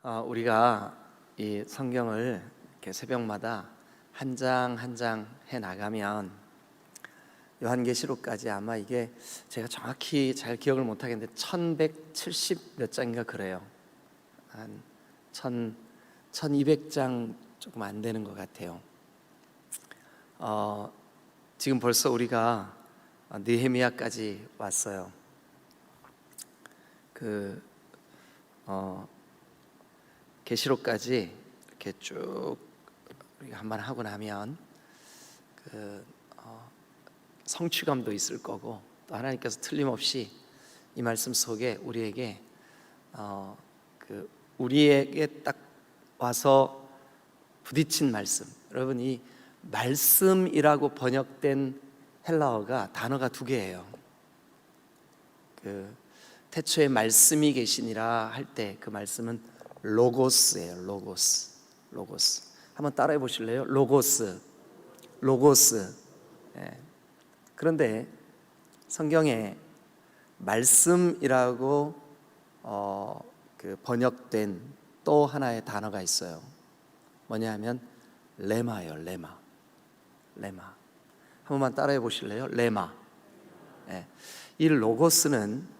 우리가 이 성경을 이렇게 새벽마다 한 장 한 장 해 나가면 요한계시록까지 아마 이게 제가 정확히 잘 기억을 못 하겠는데 1170 몇 장인가 그래요. 한 1200장 조금 안 되는 것 같아요. 지금 벌써 우리가 느헤미야까지 왔어요. 계시록까지 이렇게 쭉 우리가 한번 하고 나면 성취감도 있을 거고, 또 하나님께서 틀림없이 이 말씀 속에 우리에게 딱 와서 부딪힌 말씀. 여러분, 이 말씀이라고 번역된 헬라어가 단어가 두 개예요. 태초에 말씀이 계시니라 할 때 그 말씀은 로고스예요. 로고스. 한번 따라해 보실래요? 로고스. 예. 그런데 성경에 말씀이라고 번역된 또 하나의 단어가 있어요. 뭐냐 하면 레마예요. 레마. 한 번만 따라해 보실래요? 레마. 예. 이 로고스는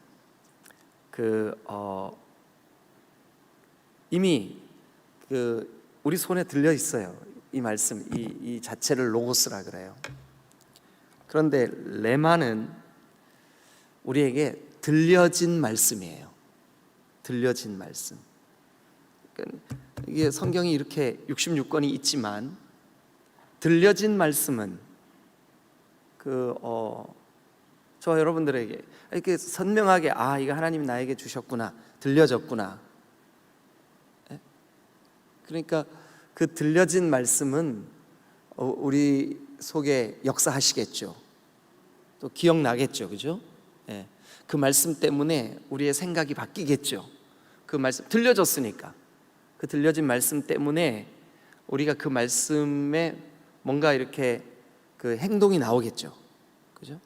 이미 우리 손에 들려 있어요. 이 말씀, 이 자체를 로고스라 그래요. 그런데 레마는 우리에게 들려진 말씀이에요. 들려진 말씀. 그러니까 이게 성경이 이렇게 66권이 있지만 들려진 말씀은 저 여러분들에게 이렇게 선명하게 이거 하나님이 나에게 주셨구나, 들려졌구나. 그러니까 그 들려진 말씀은 우리 속에 역사하시겠죠. 또 기억나겠죠, 그죠? 그 말씀 때문에 우리의 생각이 바뀌겠죠. 그 말씀 들려졌으니까 그 들려진 말씀 때문에 우리가 그 말씀에 뭔가 이렇게 그 행동이 나오겠죠, 그죠?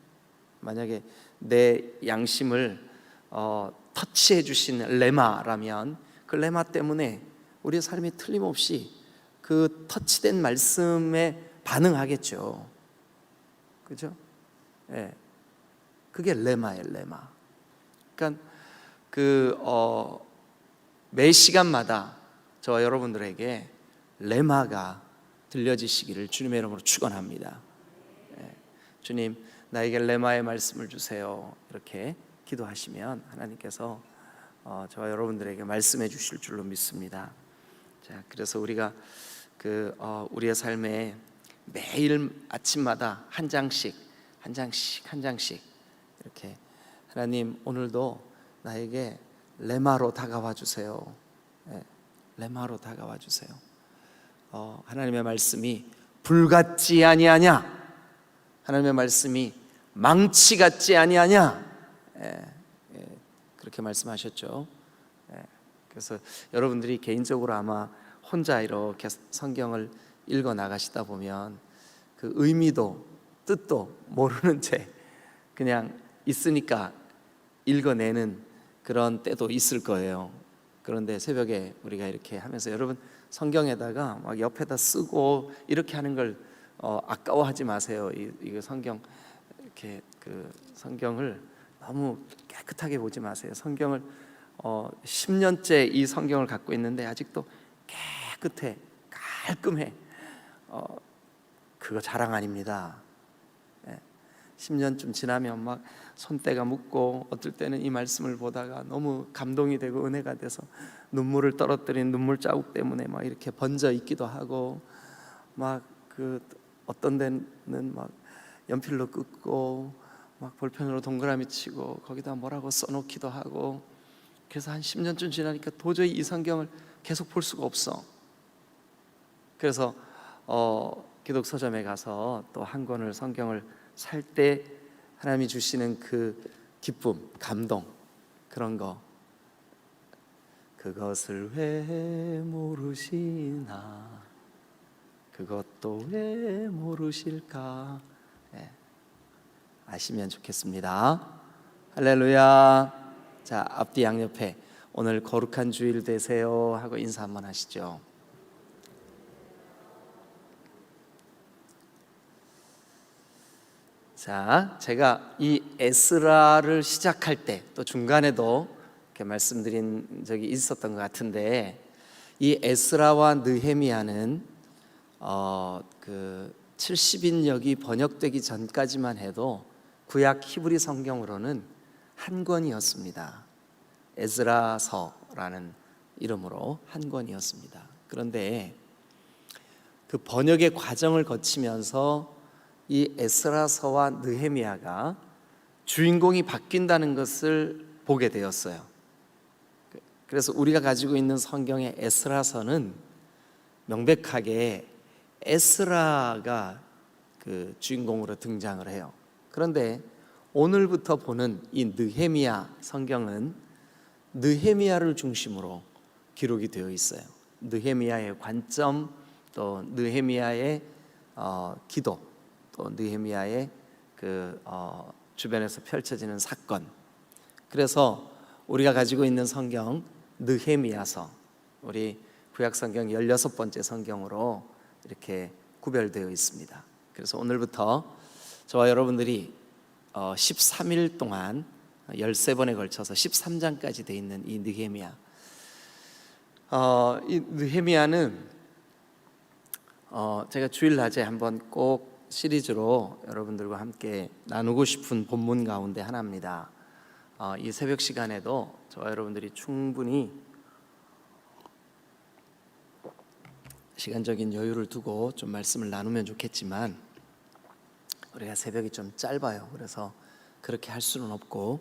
만약에 내 양심을 터치해 주신 레마라면 그 레마 때문에 우리의 삶이 틀림없이 그 터치된 말씀에 반응하겠죠, 그죠? 그게 레마예요, 레마. 그러니까 매 시간마다 저와 여러분들에게 레마가 들려지시기를 주님의 이름으로 축원합니다. 주님, 나에게 레마의 말씀을 주세요. 이렇게 기도하시면 하나님께서 저와 여러분들에게 말씀해 주실 줄로 믿습니다. 자, 그래서 우리가 우리의 삶에 매일 아침마다 한 장씩 이렇게 하나님, 오늘도 나에게 레마로 다가와 주세요. 레마로 다가와 주세요. 하나님의 말씀이 불같지 아니하냐? 하나님의 말씀이 망치 같지 아니하냐? 그렇게 말씀하셨죠. 그래서 여러분들이 개인적으로 아마 혼자 이렇게 성경을 읽어 나가시다 보면 그 의미도 뜻도 모르는 채 그냥 있으니까 읽어내는 그런 때도 있을 거예요. 그런데 새벽에 우리가 이렇게 하면서 여러분 성경에다가 막 옆에다 쓰고 이렇게 하는 걸 아까워하지 마세요. 이거 성경 이렇게 성경을 너무 깨끗하게 보지 마세요. 성경을 10년째 이 성경을 갖고 있는데 아직도 깨끗해, 깔끔해. 그거 자랑 아닙니다. 10년쯤 지나면 막 손때가 묻고, 어떨 때는 이 말씀을 보다가 너무 감동이 되고 은혜가 돼서 눈물을 떨어뜨린 눈물 자국 때문에 막 이렇게 번져 있기도 하고, 막 어떤 데는 막 연필로 긋고 막 볼펜으로 동그라미 치고 거기다 뭐라고 써놓기도 하고, 그래서 한 10년쯤 지나니까 도저히 이 성경을 계속 볼 수가 없어. 그래서 기독 서점에 가서 또 한 권을 성경을 살 때 하나님이 주시는 그 기쁨, 감동, 그런 거, 그것을 왜 모르시나, 그것도 왜 모르실까, 아시면 좋겠습니다. 할렐루야. 자, 앞뒤 양옆에 오늘 거룩한 주일 되세요 하고 인사 한번 하시죠. 자, 제가 이 에스라를 시작할 때 또 중간에도 이렇게 말씀드린 적이 있었던 것 같은데, 이 에스라와 느헤미야는 그 70인역이 번역되기 전까지만 해도 구약 히브리 성경으로는 한 권이었습니다. 에스라서라는 이름으로 한 권이었습니다. 그런데 그 번역의 과정을 거치면서 이 에스라서와 느헤미야가 주인공이 바뀐다는 것을 보게 되었어요. 그래서 우리가 가지고 있는 성경의 에스라서는 명백하게 에스라가 그 주인공으로 등장을 해요. 그런데 오늘부터 보는 이 느헤미야 성경은 느헤미야를 중심으로 기록이 되어 있어요. 느헤미야의 관점, 또 느헤미야의 기도, 또 느헤미야의 주변에서 펼쳐지는 사건. 그래서 우리가 가지고 있는 성경 느헤미야서, 우리 구약 성경 16번째 성경으로 이렇게 구별되어 있습니다. 그래서 오늘부터 저와 여러분들이 13일 동안 13번에 걸쳐서 13장까지 되어 있는 이 느헤미야, 이 느헤미야는 제가 주일낮에 한번 꼭 시리즈로 여러분들과 함께 나누고 싶은 본문 가운데 하나입니다. 이 새벽 시간에도 저와 여러분들이 충분히 시간적인 여유를 두고 좀 말씀을 나누면 좋겠지만, 우리가 새벽이 좀 짧아요. 그래서 그렇게 할 수는 없고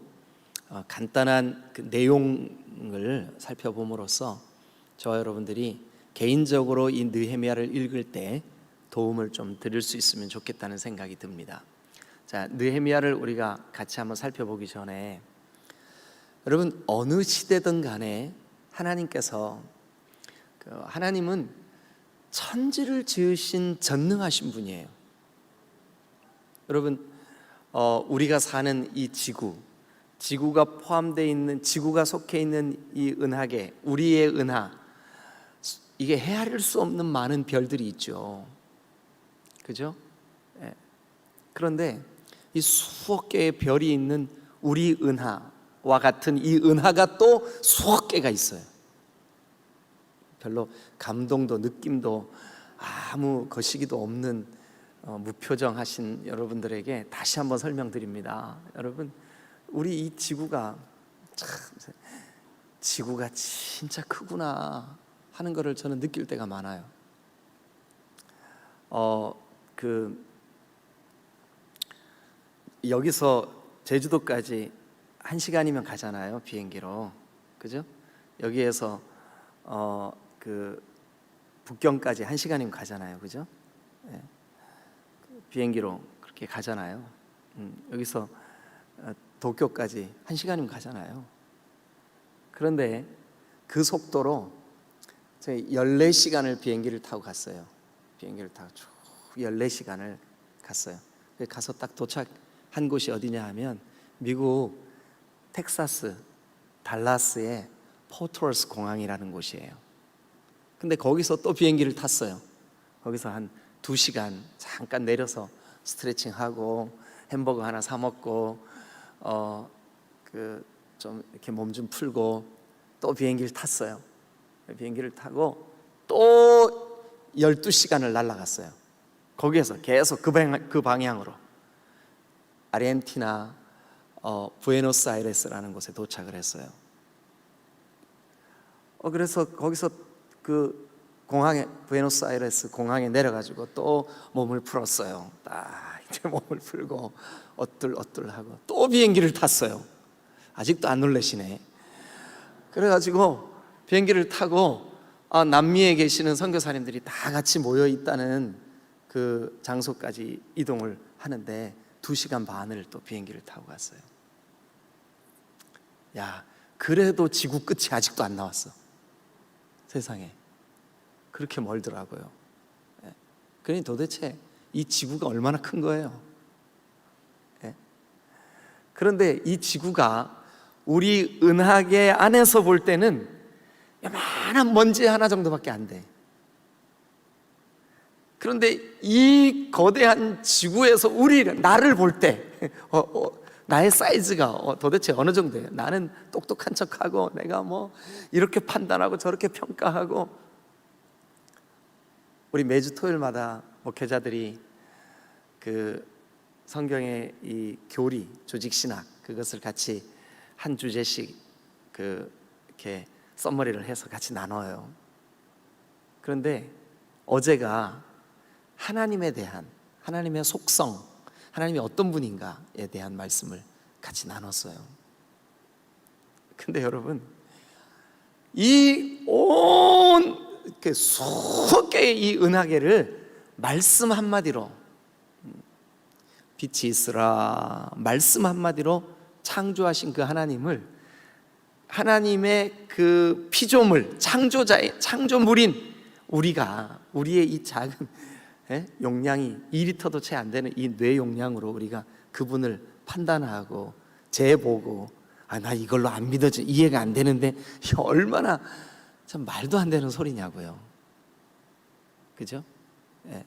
간단한 그 내용을 살펴봄으로써 저와 여러분들이 개인적으로 이 느헤미야를 읽을 때 도움을 좀 드릴 수 있으면 좋겠다는 생각이 듭니다. 자, 느헤미야를 우리가 같이 한번 살펴보기 전에, 여러분, 어느 시대든 간에 하나님은 천지를 지으신 전능하신 분이에요. 여러분, 우리가 사는 이 지구가 포함되어 있는, 지구가 속해 있는 이 은하계, 우리의 은하, 이게 헤아릴 수 없는 많은 별들이 있죠. 그죠? 예. 그런데 이 수억 개의 별이 있는 우리 은하와 같은 이 은하가 또 수억 개가 있어요. 별로 감동도 느낌도 아무 거시기도 없는 무표정하신 여러분들에게 다시 한번 설명드립니다. 여러분, 우리 이 지구가 진짜 크구나 하는 것을 저는 느낄 때가 많아요. 여기서 제주도까지 1시간이면 가잖아요, 비행기로. 그죠? 여기에서 북경까지 1시간이면 가잖아요. 그죠? 예. 비행기로 그렇게 가잖아요. 여기서 도쿄까지 1시간이면 가잖아요. 그런데 그 속도로 제가 14시간을 비행기를 타고 갔어요. 비행기를 타고 쭉 14시간을 갔어요. 가서 딱 도착한 곳이 어디냐 하면 미국 텍사스 달라스의 포트워스 공항이라는 곳이에요. 근데 거기서 또 비행기를 탔어요. 거기서 한 2시간 잠깐 내려서 스트레칭하고 햄버거 하나 사 먹고 좀 이렇게 몸 좀 풀고 또 비행기를 탔어요. 비행기를 타고 또 12시간을 날아갔어요. 거기에서 계속 그 방향으로 아르헨티나 부에노스아이레스라는 곳에 도착을 했어요. 그래서 거기서 그 공항에, 부에노스아이레스 공항에 내려가지고 또 몸을 풀었어요. 딱 이제 몸을 풀고 어뚤어뚤하고 또 비행기를 탔어요. 아직도 안 놀라시네. 그래가지고 비행기를 타고 남미에 계시는 선교사님들이 다 같이 모여 있다는 그 장소까지 이동을 하는데 2시간 반을 또 비행기를 타고 갔어요. 야, 그래도 지구 끝이 아직도 안 나왔어. 세상에 그렇게 멀더라고요. 그러니 도대체 이 지구가 얼마나 큰 거예요. 그런데 이 지구가 우리 은하계 안에서 볼 때는 요만한 먼지 하나 정도밖에 안 돼. 그런데 이 거대한 지구에서 나를 볼 때 나의 사이즈가 도대체 어느 정도예요? 나는 똑똑한 척하고 내가 뭐 이렇게 판단하고 저렇게 평가하고. 우리 매주 토요일마다 목회자들이 그 성경의 이 교리, 조직신학 그것을 같이 한 주제씩 이렇게 써머리를 해서 같이 나눠요. 그런데 어제가 하나님에 대한, 하나님의 속성, 하나님이 어떤 분인가에 대한 말씀을 같이 나눴어요. 근데 여러분, 이 온 수억 개의 이 은하계를 말씀 한마디로, 빛이 있으라 말씀 한마디로 창조하신 그 하나님을, 하나님의 그 피조물, 창조자의 창조물인 우리의 이 작은 용량이 2리터도 채 안 되는 이 뇌 용량으로 우리가 그분을 판단하고 재보고, 나 이걸로 안 믿어져, 이해가 안 되는데, 얼마나 참 말도 안 되는 소리냐고요. 그죠? 예.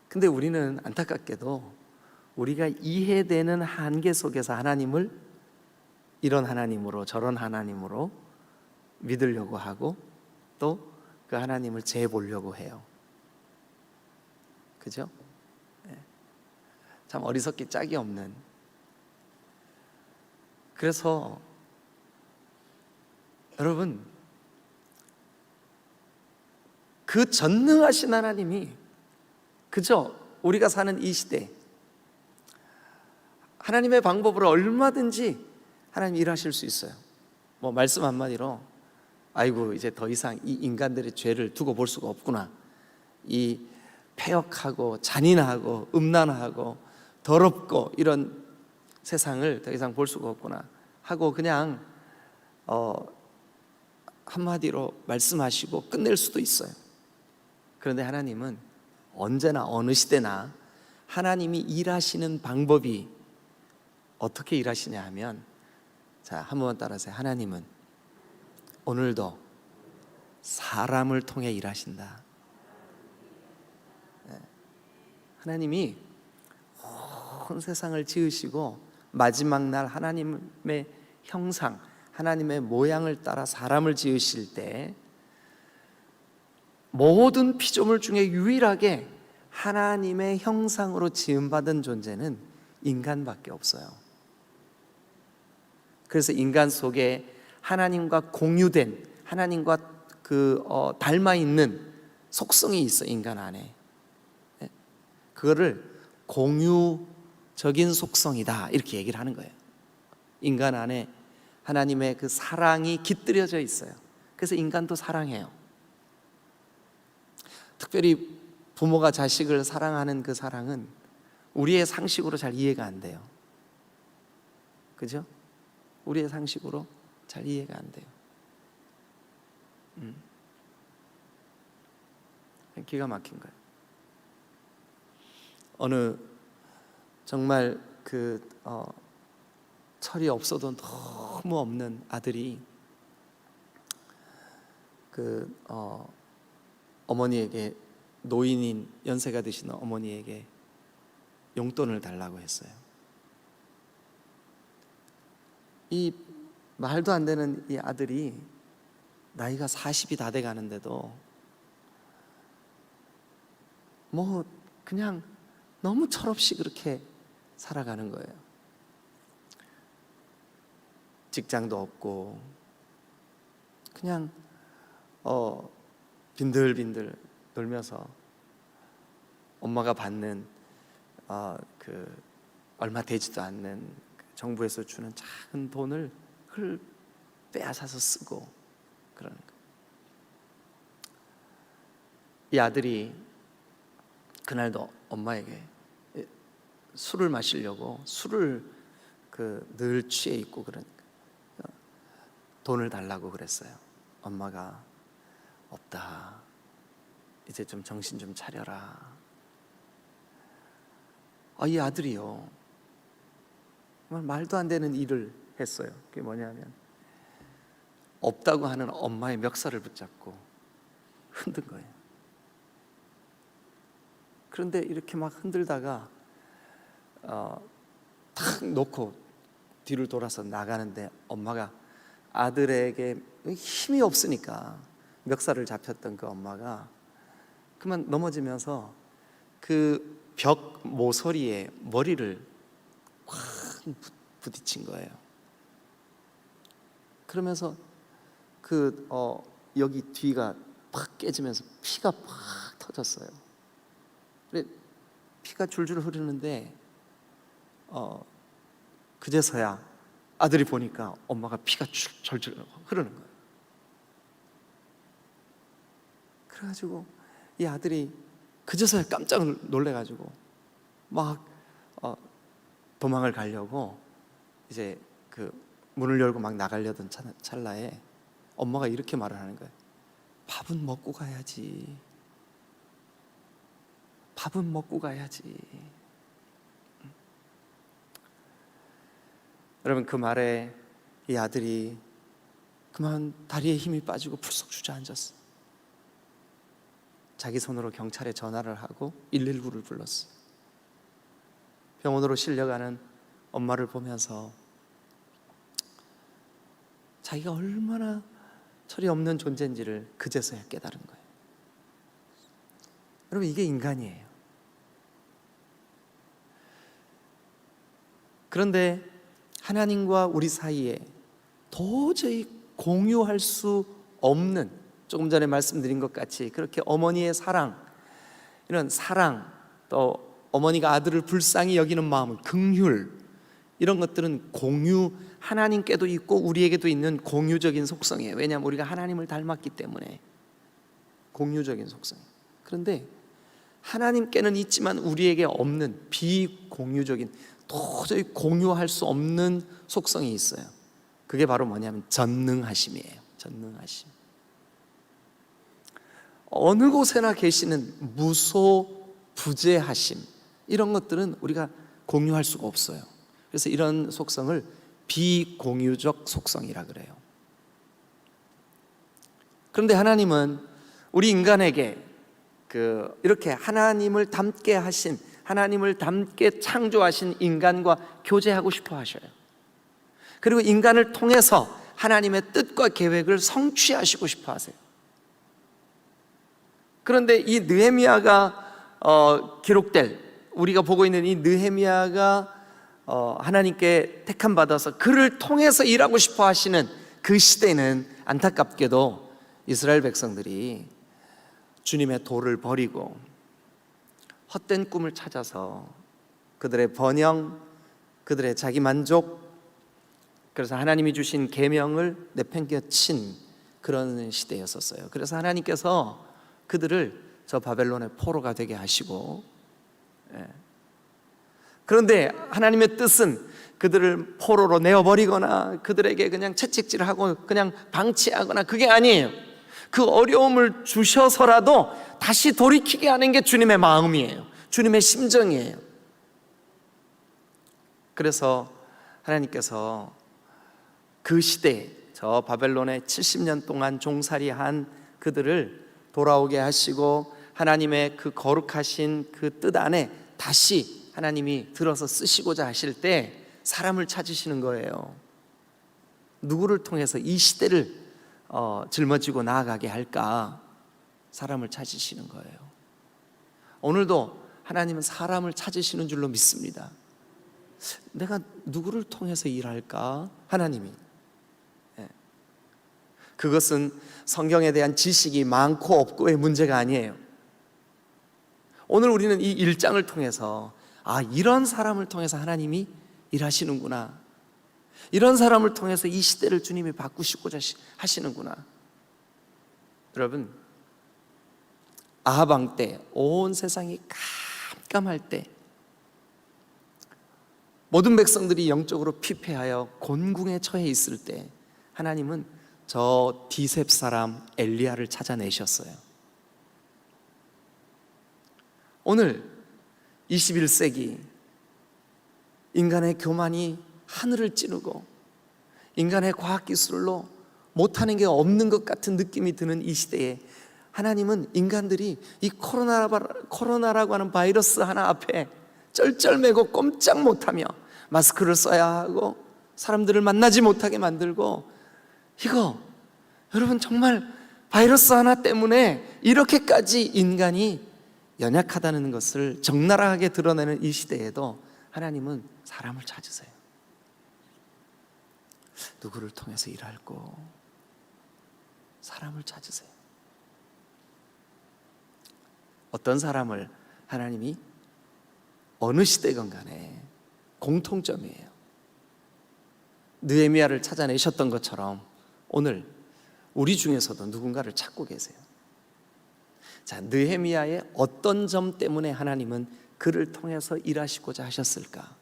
근데 우리는 안타깝게도 우리가 이해되는 한계 속에서 하나님을 이런 하나님으로 저런 하나님으로 믿으려고 하고, 또 그 하나님을 재보려고 해요. 그죠? 예. 참 어리석기 짝이 없는. 그래서 여러분, 그 전능하신 하나님이 그저 우리가 사는 이 시대, 하나님의 방법으로 얼마든지 하나님 일하실 수 있어요. 뭐 말씀 한마디로, 아이고 이제 더 이상 이 인간들의 죄를 두고 볼 수가 없구나, 이 폐역하고 잔인하고 음란하고 더럽고 이런 세상을 더 이상 볼 수가 없구나 하고 그냥 한마디로 말씀하시고 끝낼 수도 있어요. 그런데 하나님은 언제나 어느 시대나 하나님이 일하시는 방법이 어떻게 일하시냐 하면, 자, 한 번만 따라하세요. 하나님은 오늘도 사람을 통해 일하신다. 하나님이 온 세상을 지으시고 마지막 날 하나님의 형상, 하나님의 모양을 따라 사람을 지으실 때 모든 피조물 중에 유일하게 하나님의 형상으로 지음받은 존재는 인간밖에 없어요. 그래서 인간 속에 하나님과 공유된, 하나님과 닮아 있는 속성이 있어, 인간 안에. 그거를 공유적인 속성이다 이렇게 얘기를 하는 거예요. 인간 안에 하나님의 그 사랑이 깃들여져 있어요. 그래서 인간도 사랑해요. 특별히 부모가 자식을 사랑하는 그 사랑은 우리의 상식으로 잘 이해가 안 돼요. 그죠? 우리의 상식으로 잘 이해가 안 돼요. 기가 막힌 거예요. 어느 정말 철이 없어도 너무 없는 아들이 어머니에게, 노인인 연세가 드시는 어머니에게 용돈을 달라고 했어요. 이 말도 안 되는 이 아들이 나이가 40이 다 돼 가는데도 뭐 그냥 너무 철없이 그렇게 살아가는 거예요. 직장도 없고 그냥 빈들빈들 놀면서 엄마가 받는 얼마 되지도 않는 정부에서 주는 작은 돈을 그걸 빼앗아서 쓰고 그러는 거예요. 이 아들이 그날도 엄마에게 술을 마시려고, 술을 늘 취해 있고 그러니까 돈을 달라고 그랬어요. 엄마가 없다, 이제 좀 정신 좀 차려라. 이 아들이요, 정말 말도 안 되는 일을 했어요. 그게 뭐냐면 없다고 하는 엄마의 멱살을 붙잡고 흔든 거예요. 그런데 이렇게 막 흔들다가 탁 놓고 뒤를 돌아서 나가는데 엄마가 아들에게 힘이 없으니까 멱살을 잡혔던 그 엄마가 그만 넘어지면서 그 벽 모서리에 머리를 확 부딪힌 거예요. 그러면서 여기 뒤가 팍 깨지면서 피가 팍 터졌어요. 그래 피가 줄줄 흐르는데 그제서야 아들이 보니까 엄마가 피가 줄줄 흐르는 거예요. 그래가지고 이 아들이 그제서야 깜짝 놀래가지고 막 도망을 가려고 이제 그 문을 열고 막 나가려던 찰나에 엄마가 이렇게 말을 하는 거예요. 밥은 먹고 가야지. 밥은 먹고 가야지. 여러분, 그 말에 이 아들이 그만 다리에 힘이 빠지고 풀썩 주저앉았어. 자기 손으로 경찰에 전화를 하고 119를 불렀어. 병원으로 실려가는 엄마를 보면서 자기가 얼마나 철이 없는 존재인지를 그제서야 깨달은 거예요. 여러분, 이게 인간이에요. 그런데 하나님과 우리 사이에 도저히 공유할 수 없는, 조금 전에 말씀드린 것 같이 그렇게 어머니의 사랑, 이런 사랑, 또 어머니가 아들을 불쌍히 여기는 마음, 긍휼, 이런 것들은 하나님께도 있고 우리에게도 있는 공유적인 속성이에요. 왜냐하면 우리가 하나님을 닮았기 때문에 공유적인 속성이에요. 그런데 하나님께는 있지만 우리에게 없는 비공유적인, 도저히 공유할 수 없는 속성이 있어요. 그게 바로 뭐냐면 전능하심이에요. 전능하심. 어느 곳에나 계시는 무소부재하심, 이런 것들은 우리가 공유할 수가 없어요. 그래서 이런 속성을 비공유적 속성이라 그래요. 그런데 하나님은 우리 인간에게 이렇게 하나님을 닮게 하신, 하나님을 닮게 창조하신 인간과 교제하고 싶어 하셔요. 그리고 인간을 통해서 하나님의 뜻과 계획을 성취하시고 싶어 하세요. 그런데 이 느헤미야가 기록될, 우리가 보고 있는 이 느헤미야가 하나님께 택함 받아서 그를 통해서 일하고 싶어 하시는 그 시대는 안타깝게도 이스라엘 백성들이 주님의 도를 버리고 헛된 꿈을 찾아서 그들의 번영, 그들의 자기 만족, 그래서 하나님이 주신 계명을 내팽개친 그런 시대였었어요. 그래서 하나님께서 그들을 저 바벨론의 포로가 되게 하시고, 그런데 하나님의 뜻은 그들을 포로로 내어버리거나 그들에게 그냥 채찍질하고 그냥 방치하거나 그게 아니에요. 그 어려움을 주셔서라도 다시 돌이키게 하는 게 주님의 마음이에요. 주님의 심정이에요. 그래서 하나님께서 그 시대에 저 바벨론에 70년 동안 종살이한 그들을 돌아오게 하시고 하나님의 그 거룩하신 그 뜻 안에 다시 하나님이 들어서 쓰시고자 하실 때 사람을 찾으시는 거예요. 누구를 통해서 이 시대를 짊어지고 나아가게 할까? 사람을 찾으시는 거예요. 오늘도 하나님은 사람을 찾으시는 줄로 믿습니다. 내가 누구를 통해서 일할까? 하나님이. 그것은 성경에 대한 지식이 많고 없고의 문제가 아니에요. 오늘 우리는 이 1장을 통해서 이런 사람을 통해서 하나님이 일하시는구나, 이런 사람을 통해서 이 시대를 주님이 바꾸시고자 하시는구나. 여러분, 아합 왕 때 온 세상이 깜깜할 때 모든 백성들이 영적으로 피폐하여 곤궁에 처해 있을 때 하나님은 저 디셉 사람 엘리야를 찾아내셨어요. 오늘 21세기 인간의 교만이 하늘을 찌르고 인간의 과학기술로 못하는 게 없는 것 같은 느낌이 드는 이 시대에 하나님은 인간들이 이 코로나라고 하는 바이러스 하나 앞에 쩔쩔매고 꼼짝 못하며 마스크를 써야 하고 사람들을 만나지 못하게 만들고, 이거 여러분 정말 바이러스 하나 때문에 이렇게까지 인간이 연약하다는 것을 적나라하게 드러내는 이 시대에도 하나님은 사람을 찾으세요. 누구를 통해서 일할고 사람을 찾으세요. 어떤 사람을 하나님이 어느 시대건 간에 공통점이에요. 느헤미야를 찾아내셨던 것처럼 오늘 우리 중에서도 누군가를 찾고 계세요. 자, 느헤미야의 어떤 점 때문에 하나님은 그를 통해서 일하시고자 하셨을까?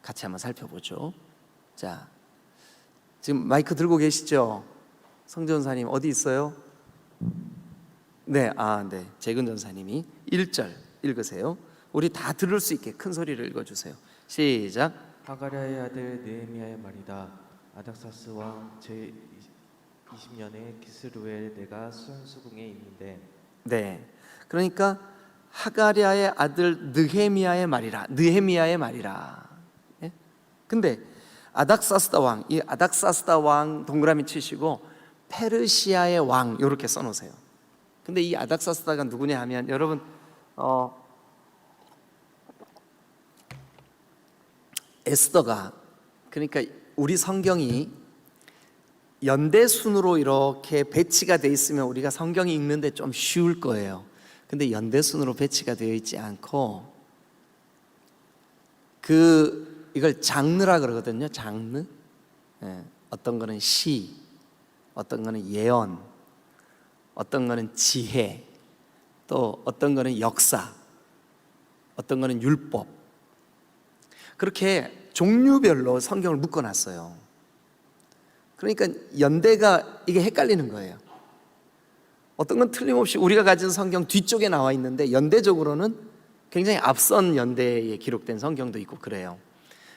같이 한번 살펴보죠. 자, 지금 마이크 들고 계시죠? 성전사님 어디 있어요? 네, 네. 재근 전사님이 1절 읽으세요. 우리 다 들을 수 있게 큰 소리를 읽어주세요. 시작. 하가랴의 아들 느헤미야의 말이다. 아닥사스 왕 제 20년에 기스루엘 내가 수원수궁에 있는데. 네, 그러니까 하가랴의 아들 느헤미야의 말이라. 느헤미야의 말이라. 예? 근데 아닥사스다 왕, 이 아닥사스다 왕 동그라미 치시고 페르시아의 왕 이렇게 써놓으세요. 근데 이 아닥사스다가 누구냐 하면 여러분 에스더가, 그러니까 우리 성경이 연대순으로 이렇게 배치가 돼 있으면 우리가 성경이 읽는데 좀 쉬울 거예요. 근데 연대순으로 배치가 되어 있지 않고 이걸 장르라 그러거든요. 장르. 예, 어떤 거는 시, 어떤 거는 예언, 어떤 거는 지혜, 또 어떤 거는 역사, 어떤 거는 율법. 그렇게 종류별로 성경을 묶어놨어요. 그러니까 연대가 이게 헷갈리는 거예요. 어떤 건 틀림없이 우리가 가진 성경 뒤쪽에 나와 있는데 연대적으로는 굉장히 앞선 연대에 기록된 성경도 있고 그래요.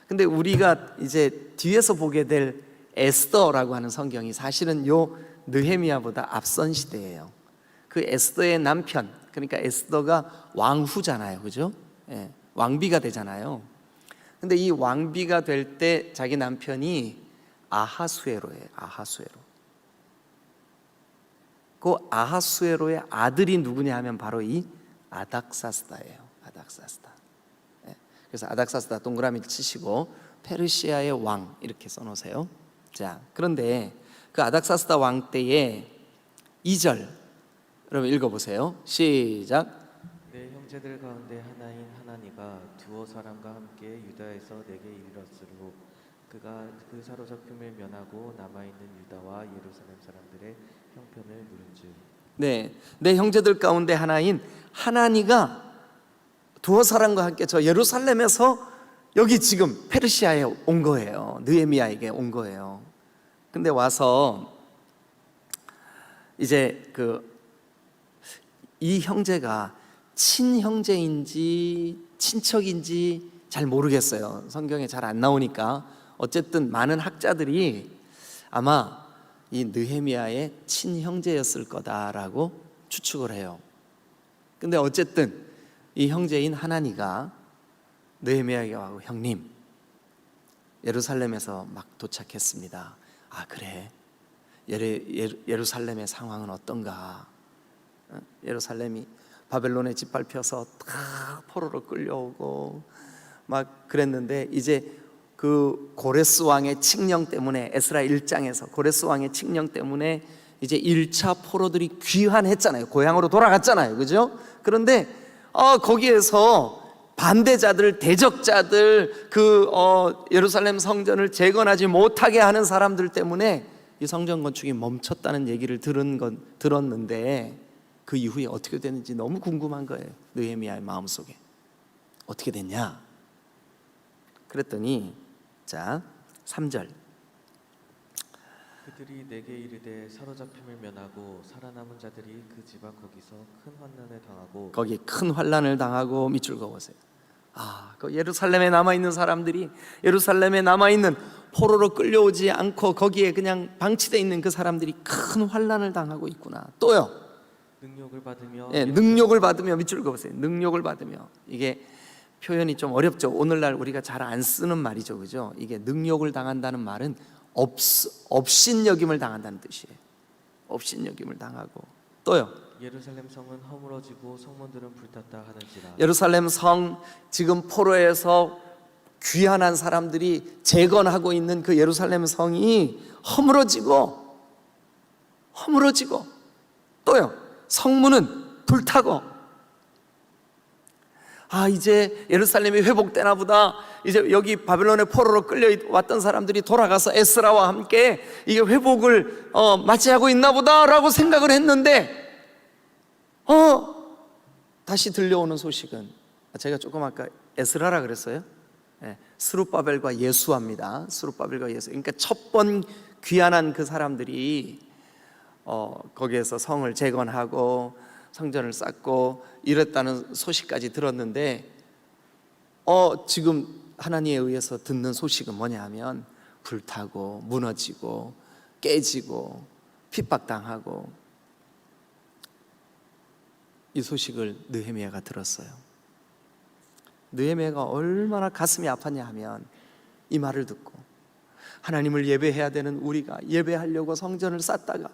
근데 우리가 이제 뒤에서 보게 될 에스더라고 하는 성경이 사실은 요 느헤미야보다 앞선 시대예요. 그 에스더의 남편, 그러니까 에스더가 왕후잖아요, 그죠? 예, 왕비가 되잖아요. 근데 이 왕비가 될 때 자기 남편이 아하수에로예요. 아하수에로. 그 아하수에로의 아들이 누구냐 하면 바로 이 아닥사스다예요. 아닥사스다. 예, 그래서 아닥사스다 동그라미 치시고 페르시아의 왕 이렇게 써놓으세요. 자, 그런데 그 아닥사스다 왕 때에 2절 여러분 읽어보세요. 시작. 내 형제들 가운데 하나인 하나니가 두어 사람과 함께 유다에서 내게 이르렀으므로 그가 그 사로잡힘을 면하고 남아있는 유다와 예루살렘 사람들의 형편을 물은즉. 네, 내 형제들 가운데 하나인 하나니가 두어 사람과 함께 저 예루살렘에서 여기 지금 페르시아에 온 거예요. 느헤미야에게 온 거예요. 근데 와서 이제 이 형제가 친형제인지 친척인지 잘 모르겠어요. 성경에 잘 안 나오니까. 어쨌든 많은 학자들이 아마 이 느헤미야의 친형제였을 거다라고 추측을 해요. 근데 어쨌든 이 형제인 하나니가 느헤미야에게 와서 형님, 예루살렘에서 막 도착했습니다. 아 그래? 예루살렘의 상황은 어떤가? 예루살렘이 바벨론에 짓밟혀서 다 포로로 끌려오고 막 그랬는데 이제 그 고레스 왕의 칙령 때문에 에스라 1장에서 고레스 왕의 칙령 때문에 이제 1차 포로들이 귀환했잖아요. 고향으로 돌아갔잖아요. 그죠? 그런데 거기에서 반대자들, 대적자들, 예루살렘 성전을 재건하지 못하게 하는 사람들 때문에 이 성전 건축이 멈췄다는 얘기를 들었는데 그 이후에 어떻게 됐는지 너무 궁금한 거예요. 느헤미야의 마음속에 어떻게 됐냐? 그랬더니 자 3절 그들이 내게 이르되 사로잡힘을 면하고 살아남은 자들이 그 지방 거기서 큰 환난을 당하고 거기 큰 환난을 당하고 밑줄 그어보세요. 그 예루살렘에 남아있는 사람들이, 예루살렘에 남아있는 포로로 끌려오지 않고 거기에 그냥 방치되어 있는 그 사람들이 큰 환난을 당하고 있구나. 또요, 능력을 받으며 능력을 받으며, 밑줄 그어보세요. 능력을 받으며. 이게 표현이 좀 어렵죠. 오늘날 우리가 잘 안 쓰는 말이죠, 그죠? 이게 능력을 당한다는 말은 업신여김을 당한다는 뜻이에요. 업신여김을 당하고. 또요, 예루살렘 성은 허물어지고 성문들은 불탔다 하는지라. 예루살렘 성, 지금 포로에서 귀환한 사람들이 재건하고 있는 그 예루살렘 성이 허물어지고, 또요, 성문은 불타고. 이제 예루살렘이 회복되나 보다, 이제 여기 바벨론의 포로로 끌려왔던 사람들이 돌아가서 에스라와 함께 이게 회복을 맞이하고 있나 보다라고 생각을 했는데, 다시 들려오는 소식은, 제가 조금 아까 에스라라 그랬어요. 스룹바벨과 예수아입니다. 스룹바벨과 예수. 그러니까 첫 번 귀환한 그 사람들이 거기에서 성을 재건하고 성전을 쌓고 이랬다는 소식까지 들었는데, 지금 하나님에 의해서 듣는 소식은 뭐냐 하면 불타고 무너지고 깨지고 핍박당하고, 이 소식을 느헤미야가 들었어요. 느헤미야가 얼마나 가슴이 아팠냐 하면, 이 말을 듣고 하나님을 예배해야 되는 우리가 예배하려고 성전을 쌓다가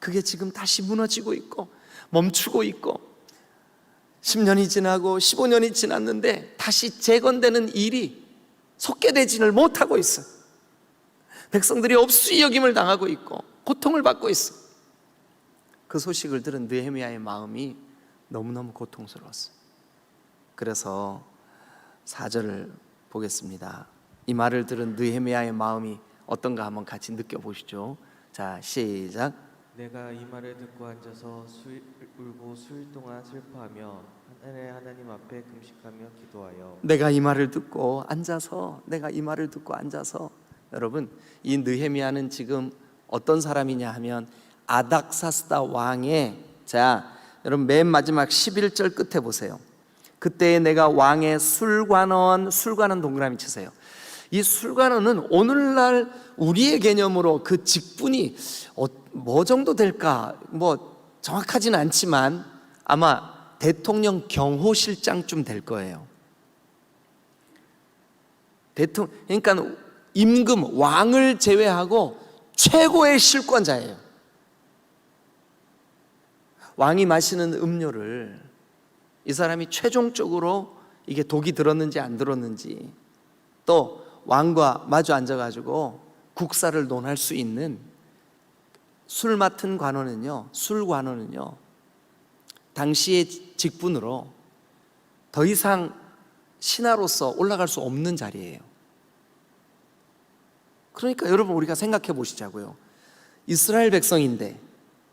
그게 지금 다시 무너지고 있고 멈추고 있고, 10년이 지나고 15년이 지났는데 다시 재건되는 일이 속개되지를 못하고 있어. 백성들이 업수이 여김을 당하고 있고 고통을 받고 있어. 그 소식을 들은 느헤미야의 마음이 너무너무 고통스러웠어요. 그래서 4절을 보겠습니다. 이 말을 들은 느헤미야의 마음이 어떤가 한번 같이 느껴보시죠. 자, 시작. 내가 이 말을 듣고 앉아서 울고 수일 동안 슬퍼하며 하나님 앞에 금식하며 기도하여. 내가 이 말을 듣고 앉아서. 여러분, 이 느헤미야는 지금 어떤 사람이냐 하면 아닥사스다 왕의, 자 여러분 맨 마지막 11절 끝에 보세요. 그때 내가 왕의 술관원 동그라미 치세요. 이 술관원은 오늘날 우리의 개념으로 그 직분이 뭐 정도 될까, 뭐 정확하진 않지만 아마 대통령 경호실장쯤 될 거예요. 그러니까 임금, 왕을 제외하고 최고의 실권자예요. 왕이 마시는 음료를 이 사람이 최종적으로 이게 독이 들었는지 안 들었는지, 또 왕과 마주 앉아가지고 국사를 논할 수 있는 술 맡은 관원은요, 술관원은요, 당시의 직분으로 더 이상 신하로서 올라갈 수 없는 자리예요. 그러니까 여러분, 우리가 생각해 보시자고요. 이스라엘 백성인데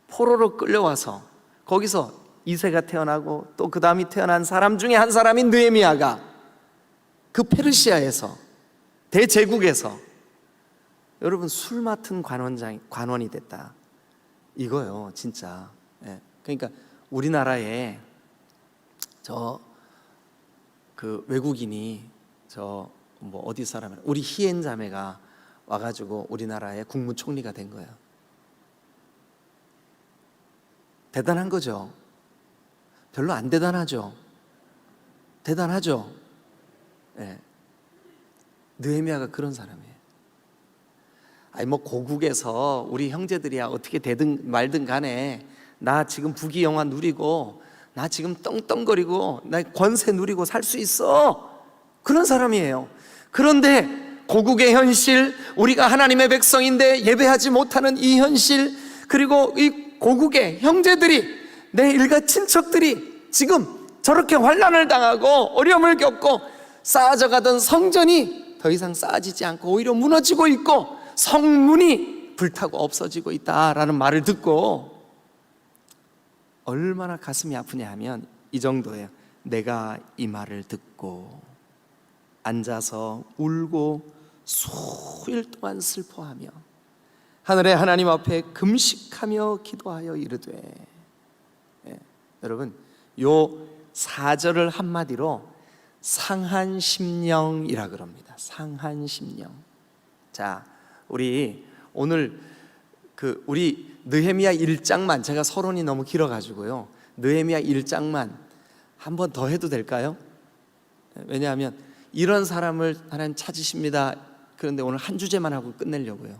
포로로 끌려와서 거기서 2세가 태어나고 또 그 다음이 태어난 사람 중에 한 사람인 느헤미야가 그 페르시아에서, 대제국에서 여러분 술 맡은 관원이 됐다, 이거요 진짜. 그러니까 우리나라에 그 외국인이 뭐 어디 사람, 우리 희엔 자매가 와가지고 우리나라의 국무총리가 된 거예요. 대단한 거죠. 별로 안 대단하죠. 대단하죠. 느헤미야가 그런 사람이에요. 뭐 고국에서 우리 형제들이야 어떻게 되든 말든 간에 나 지금 부귀영화 누리고 나 지금 떵떵거리고 나 권세 누리고 살 수 있어, 그런 사람이에요. 그런데 고국의 현실, 우리가 하나님의 백성인데 예배하지 못하는 이 현실, 그리고 이 고국의 형제들이, 내 일가 친척들이 지금 저렇게 환난을 당하고 어려움을 겪고 쌓아져 가던 성전이 더 이상 쌓아지지 않고 오히려 무너지고 있고 성문이 불타고 없어지고 있다라는 말을 듣고 얼마나 가슴이 아프냐 하면 이 정도예요. 내가 이 말을 듣고 앉아서 울고 수일 동안 슬퍼하며 하늘의 하나님 앞에 금식하며 기도하여 이르되. 여러분, 요 4절을 한마디로 상한 심령이라 그럽니다. 상한 심령. 자, 우리 오늘 우리 느헤미야 1장만, 제가 서론이 너무 길어가지고요, 느헤미야 1장만 한 번 더 해도 될까요? 왜냐하면 이런 사람을 하나님 찾으십니다. 그런데 오늘 한 주제만 하고 끝내려고요.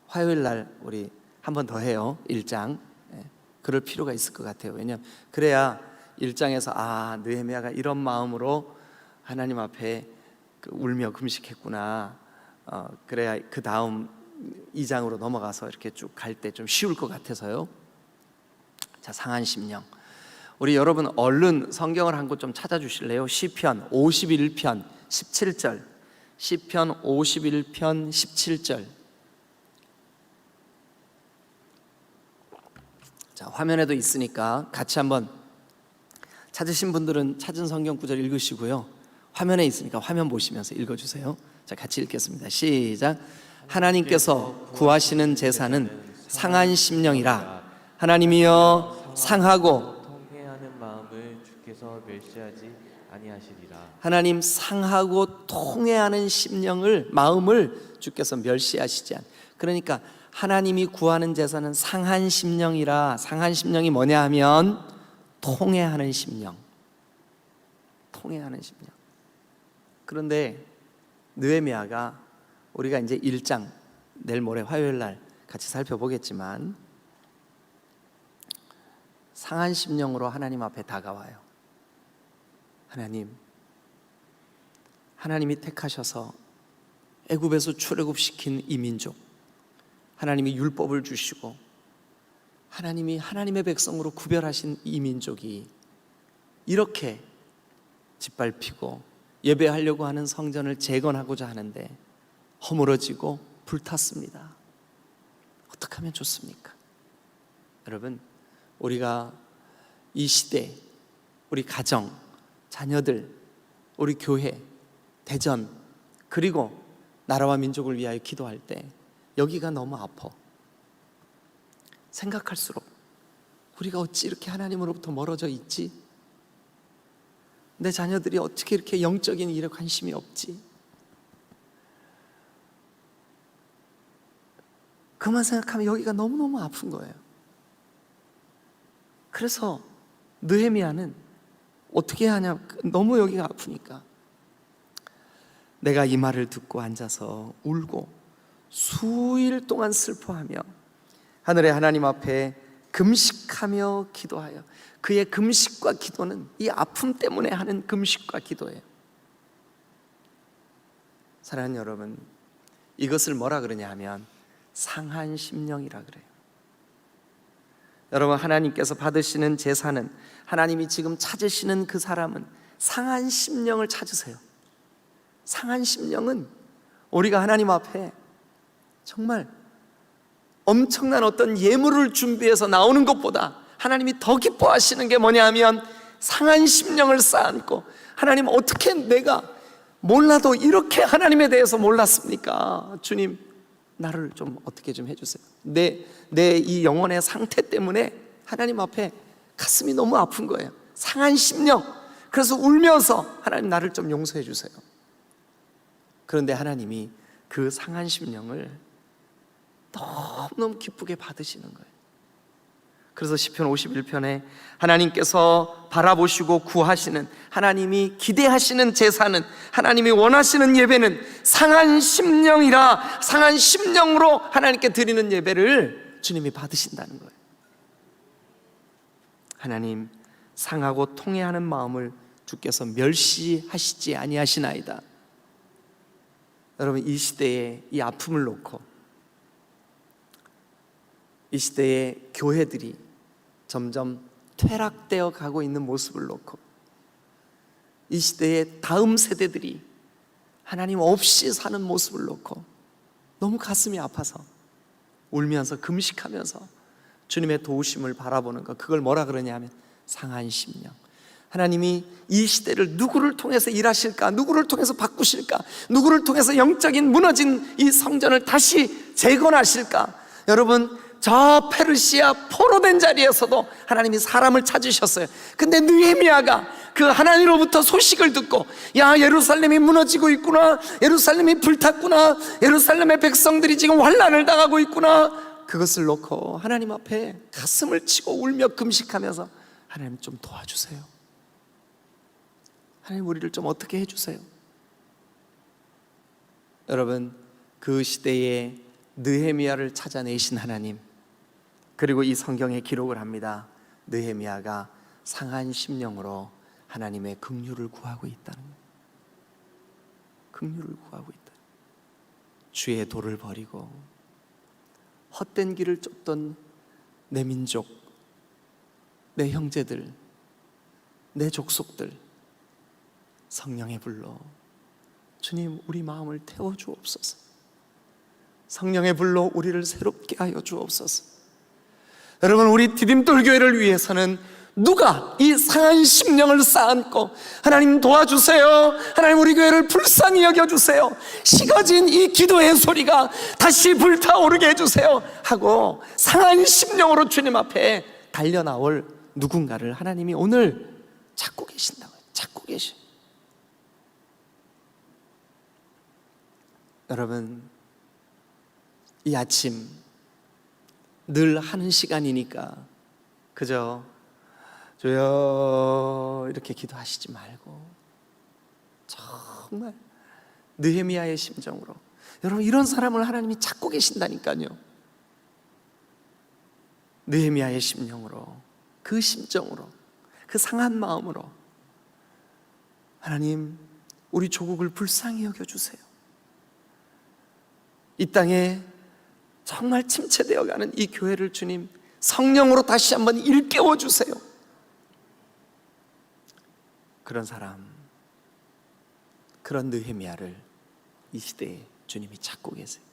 화요일 날 우리 한 번 더 해요. 1장. 그럴 필요가 있을 것 같아요. 왜냐하면 그래야 1장에서 느헤미야가 이런 마음으로 하나님 앞에 울며 금식했구나, 그래야 그 다음 2장으로 넘어가서 이렇게 쭉 갈 때 좀 쉬울 것 같아서요. 자, 상한 심령. 우리 여러분 얼른 성경을 한 곳 좀 찾아주실래요? 시편 51편 17절. 시편 51편 17절. 자, 화면에도 있으니까 같이 한번, 찾으신 분들은 찾은 성경 구절 읽으시고요, 화면에 있으니까 화면 보시면서 읽어주세요. 자, 같이 읽겠습니다. 시작. 하나님께서 구하시는 제사는 상한 심령이라. 하나님이여 상하고 통회하는 마음을 주께서 멸시하지 아니하시리라. 하나님, 상하고 통회하는 마음을 주께서 멸시하시지 않. 그러니까 하나님이 구하는 제사는 상한 심령이라. 상한 심령이 뭐냐 하면 통회하는 심령. 통회하는 심령. 그런데 느헤미야가, 우리가 이제 1장 내일 모레 화요일 날 같이 살펴보겠지만, 상한 심령으로 하나님 앞에 다가와요. 하나님이 택하셔서 애굽에서 출애굽시킨 이 민족, 하나님이 율법을 주시고 하나님이 하나님의 백성으로 구별하신 이 민족이 이렇게 짓밟히고 예배하려고 하는 성전을 재건하고자 하는데 허물어지고 불탔습니다. 어떻게 하면 좋습니까? 여러분, 우리가 이 시대, 우리 가정, 자녀들, 우리 교회, 대전, 그리고 나라와 민족을 위하여 기도할 때 여기가 너무 아파. 생각할수록 우리가 어찌 이렇게 하나님으로부터 멀어져 있지? 내 자녀들이 어떻게 이렇게 영적인 일에 관심이 없지? 그만 생각하면 여기가 너무너무 아픈 거예요. 그래서 느헤미야는 어떻게 하냐, 너무 여기가 아프니까 내가 이 말을 듣고 앉아서 울고 수일 동안 슬퍼하며 하늘의 하나님 앞에 금식하며 기도하여. 그의 금식과 기도는 이 아픔 때문에 하는 금식과 기도예요. 사랑하는 여러분, 이것을 뭐라 그러냐 하면 상한 심령이라 그래요. 여러분, 하나님께서 받으시는 제사는, 하나님이 지금 찾으시는 그 사람은 상한 심령을 찾으세요. 상한 심령은 우리가 하나님 앞에 정말 엄청난 어떤 예물을 준비해서 나오는 것보다 하나님이 더 기뻐하시는 게 뭐냐 하면 상한 심령을 쌓아안고, 하나님, 어떻게 내가 몰라도 이렇게 하나님에 대해서 몰랐습니까? 주님, 나를 좀 어떻게 좀 해주세요. 내 이 영혼의 상태 때문에 하나님 앞에 가슴이 너무 아픈 거예요. 상한 심령. 그래서 울면서 하나님, 나를 좀 용서해 주세요. 그런데 하나님이 그 상한 심령을 너무너무 기쁘게 받으시는 거예요. 그래서 시편 51편에 하나님께서 바라보시고 구하시는, 하나님이 기대하시는 제사는, 하나님이 원하시는 예배는 상한 심령이라. 상한 심령으로 하나님께 드리는 예배를 주님이 받으신다는 거예요. 하나님, 상하고 통회하는 마음을 주께서 멸시하시지 아니하시나이다. 여러분, 이 시대에 이 아픔을 놓고, 이 시대의 교회들이 점점 퇴락되어 가고 있는 모습을 놓고, 이 시대의 다음 세대들이 하나님 없이 사는 모습을 놓고 너무 가슴이 아파서 울면서 금식하면서 주님의 도우심을 바라보는 것, 그걸 뭐라 그러냐 하면 상한 심령. 하나님이 이 시대를 누구를 통해서 일하실까? 누구를 통해서 바꾸실까? 누구를 통해서 영적인 무너진 이 성전을 다시 재건하실까? 여러분, 저 페르시아 포로된 자리에서도 하나님이 사람을 찾으셨어요. 근데 느헤미야가 그 하나님으로부터 소식을 듣고, 야, 예루살렘이 무너지고 있구나, 예루살렘이 불탔구나, 예루살렘의 백성들이 지금 환난을 당하고 있구나, 그것을 놓고 하나님 앞에 가슴을 치고 울며 금식하면서 하나님 좀 도와주세요. 하나님 우리를 좀 어떻게 해주세요. 여러분, 그 시대에 느헤미야를 찾아내신 하나님, 그리고 이 성경에 기록을 합니다. 느헤미야가 상한 심령으로 하나님의 긍휼을 구하고 있다는 거예요. 긍휼을 구하고 있다. 주의 도를 버리고 헛된 길을 쫓던 내 민족, 내 형제들, 내 족속들, 성령의 불로 주님 우리 마음을 태워주옵소서. 성령의 불로 우리를 새롭게 하여 주옵소서. 여러분, 우리 디딤돌 교회를 위해서는 누가 이 상한 심령을 쌓안고 하나님 도와주세요, 하나님 우리 교회를 불쌍히 여겨주세요, 식어진 이 기도의 소리가 다시 불타오르게 해주세요 하고 상한 심령으로 주님 앞에 달려나올 누군가를 하나님이 오늘 찾고 계신다고요. 찾고 계셔. 여러분, 이 아침 늘 하는 시간이니까 그저 주여 이렇게 기도하시지 말고 정말 느헤미야의 심정으로, 여러분 이런 사람을 하나님이 찾고 계신다니까요. 느헤미야의 심령으로, 그 심정으로, 그 상한 마음으로 하나님 우리 조국을 불쌍히 여겨주세요. 이 땅에 정말 침체되어가는 이 교회를 주님 성령으로 다시 한번 일깨워 주세요. 그런 사람, 그런 느헤미야를 이 시대에 주님이 찾고 계세요.